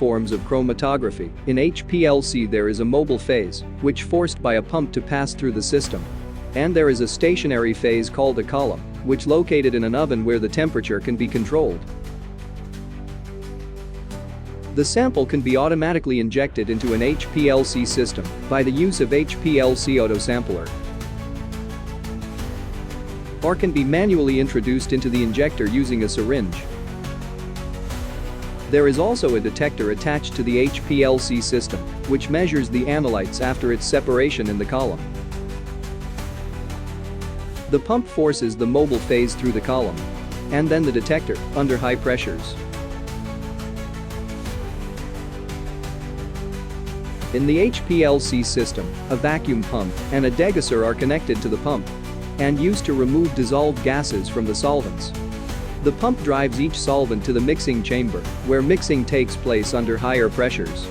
forms of chromatography. In HPLC there is a mobile phase, which forced by a pump to pass through the system. And there is a stationary phase called a column, which located in an oven where the temperature can be controlled. The sample can be automatically injected into an HPLC system by the use of HPLC autosampler, or can be manually introduced into the injector using a syringe. There is also a detector attached to the HPLC system, which measures the analytes after its separation in the column. The pump forces the mobile phase through the column, and then the detector, under high pressures. In the HPLC system, a vacuum pump and a degasser are connected to the pump and used to remove dissolved gases from the solvents. The pump drives each solvent to the mixing chamber, where mixing takes place under higher pressures.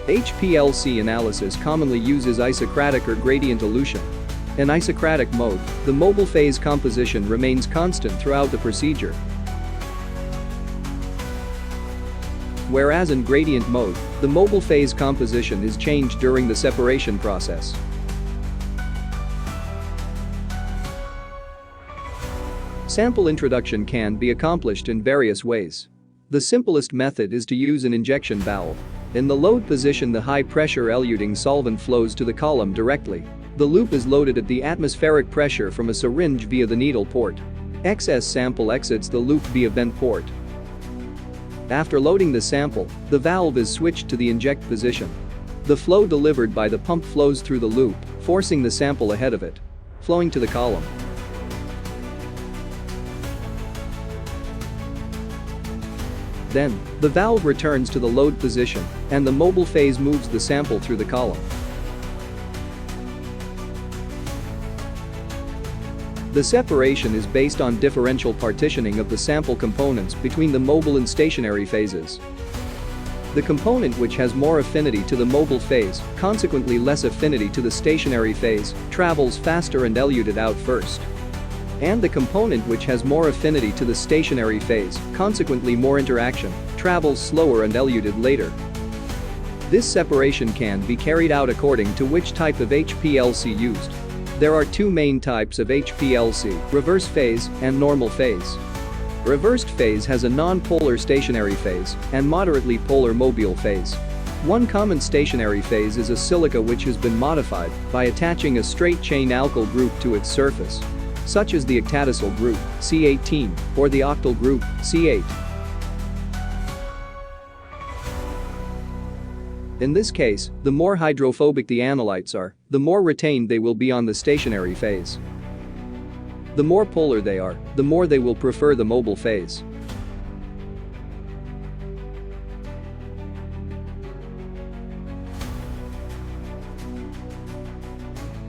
HPLC analysis commonly uses isocratic or gradient elution. In isocratic mode, the mobile phase composition remains constant throughout the procedure, whereas in gradient mode, the mobile phase composition is changed during the separation process. Sample introduction can be accomplished in various ways. The simplest method is to use an injection valve. In the load position, the high-pressure eluting solvent flows to the column directly. The loop is loaded at the atmospheric pressure from a syringe via the needle port. Excess sample exits the loop via vent port. After loading the sample, the valve is switched to the inject position. The flow delivered by the pump flows through the loop, forcing the sample ahead of it, flowing to the column. Then, the valve returns to the load position, and the mobile phase moves the sample through the column. The separation is based on differential partitioning of the sample components between the mobile and stationary phases. The component which has more affinity to the mobile phase, consequently less affinity to the stationary phase, travels faster and eluted out first. And the component which has more affinity to the stationary phase, consequently more interaction, travels slower and eluted later. This separation can be carried out according to which type of HPLC used. There are two main types of HPLC, reverse phase and normal phase. Reversed phase has a non-polar stationary phase and moderately polar mobile phase. One common stationary phase is a silica which has been modified by attaching a straight chain alkyl group to its surface, such as the octadecyl group, C18, or the octyl group, C8. In this case, the more hydrophobic the analytes are, the more retained they will be on the stationary phase. The more polar they are, the more they will prefer the mobile phase.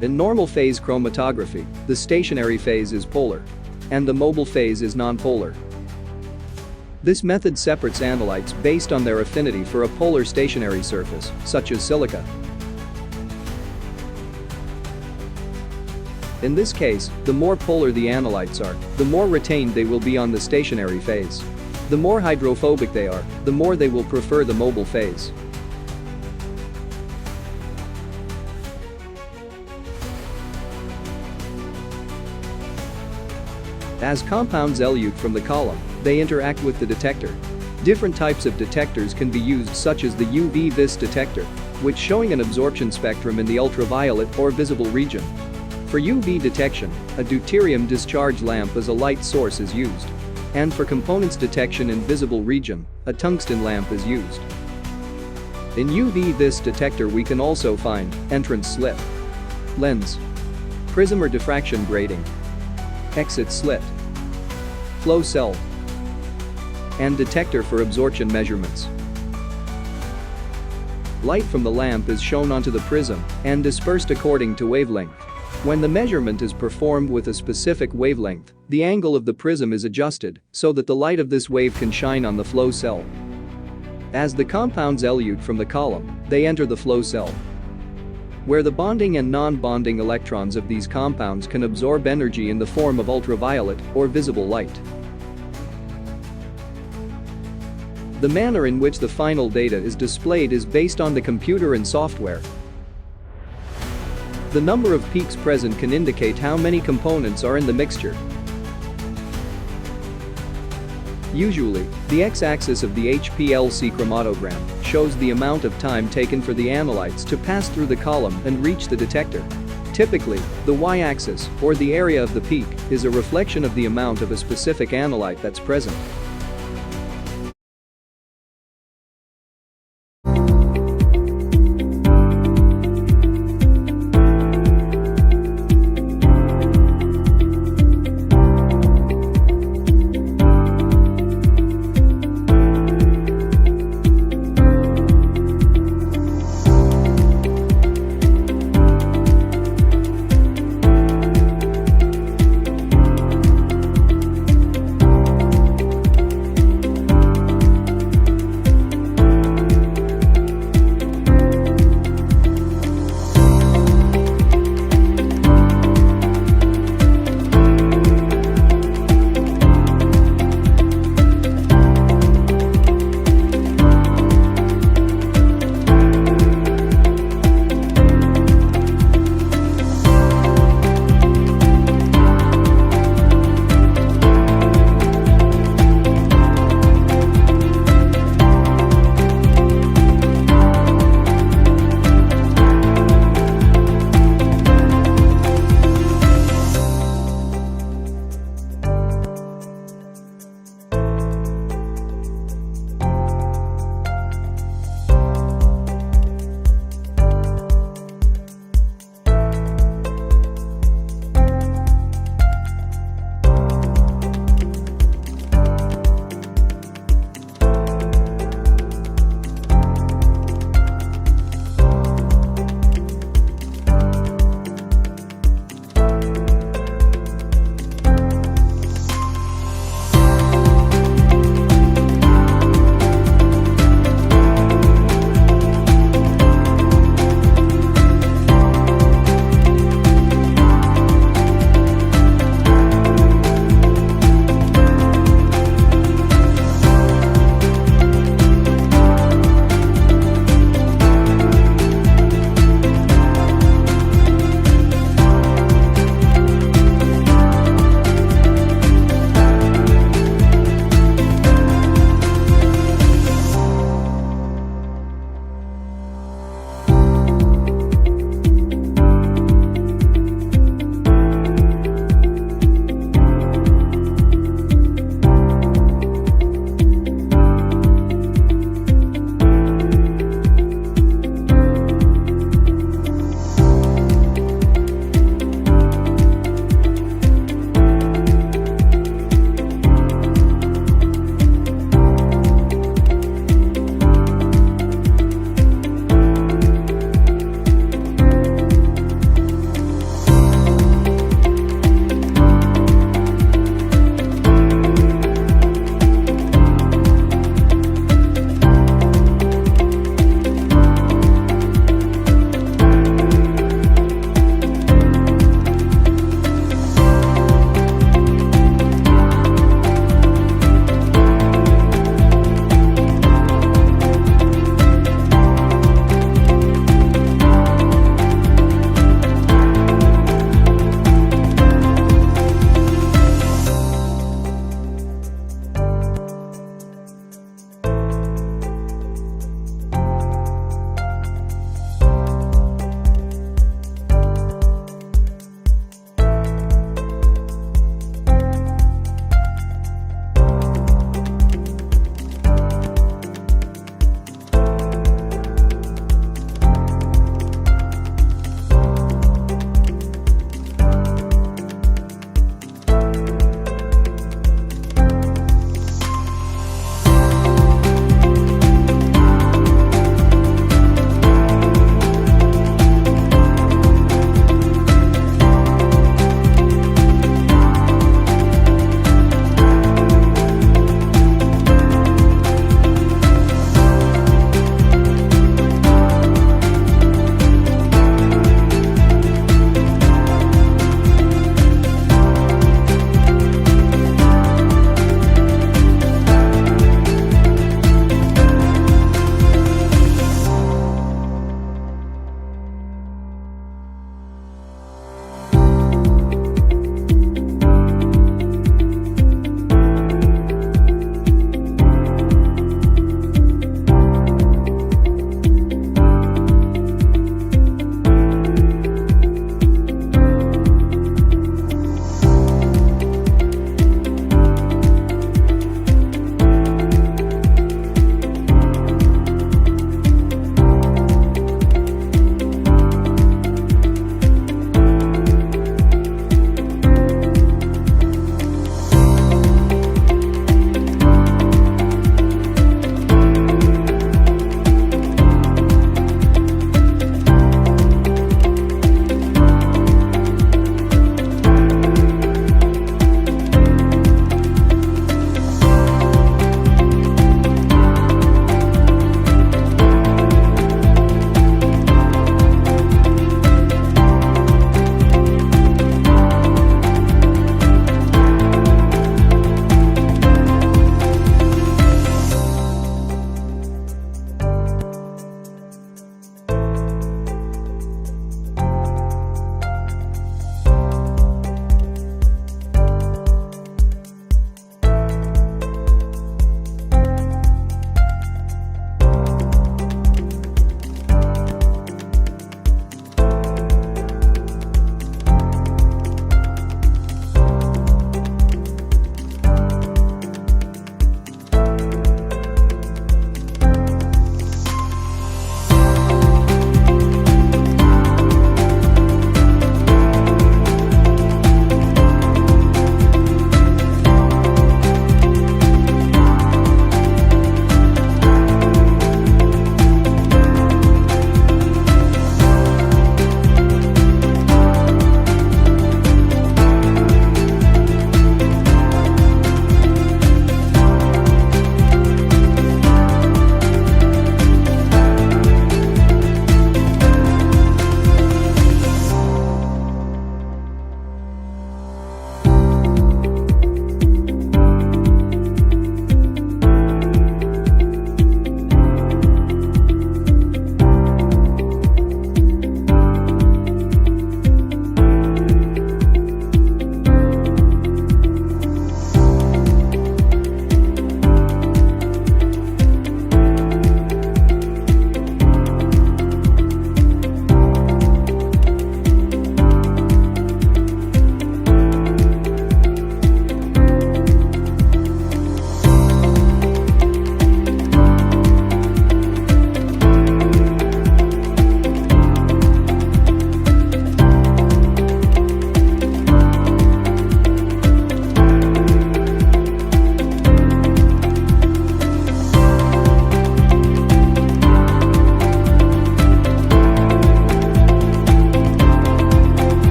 In normal phase chromatography, the stationary phase is polar, and the mobile phase is nonpolar. This method separates analytes based on their affinity for a polar stationary surface, such as silica. In this case, the more polar the analytes are, the more retained they will be on the stationary phase. The more hydrophobic they are, the more they will prefer the mobile phase. As compounds elute from the column, they interact with the detector. Different types of detectors can be used, such as the UV-vis detector, which showing an absorption spectrum in the ultraviolet or visible region. For UV detection, a deuterium discharge lamp as a light source is used. And for components detection in visible region, a tungsten lamp is used. In UV-vis detector we can also find entrance slit, lens, prism or diffraction grating, exit slit, flow cell, and detector for absorption measurements. Light from the lamp is shown onto the prism and dispersed according to wavelength. When the measurement is performed with a specific wavelength, the angle of the prism is adjusted so that the light of this wave can shine on the flow cell. As the compounds elute from the column, they enter the flow cell, where the bonding and non-bonding electrons of these compounds can absorb energy in the form of ultraviolet or visible light. The manner in which the final data is displayed is based on the computer and software. The number of peaks present can indicate how many components are in the mixture. Usually, the x-axis of the HPLC chromatogram shows the amount of time taken for the analytes to pass through the column and reach the detector. Typically, the y-axis, or the area of the peak, is a reflection of the amount of a specific analyte that's present.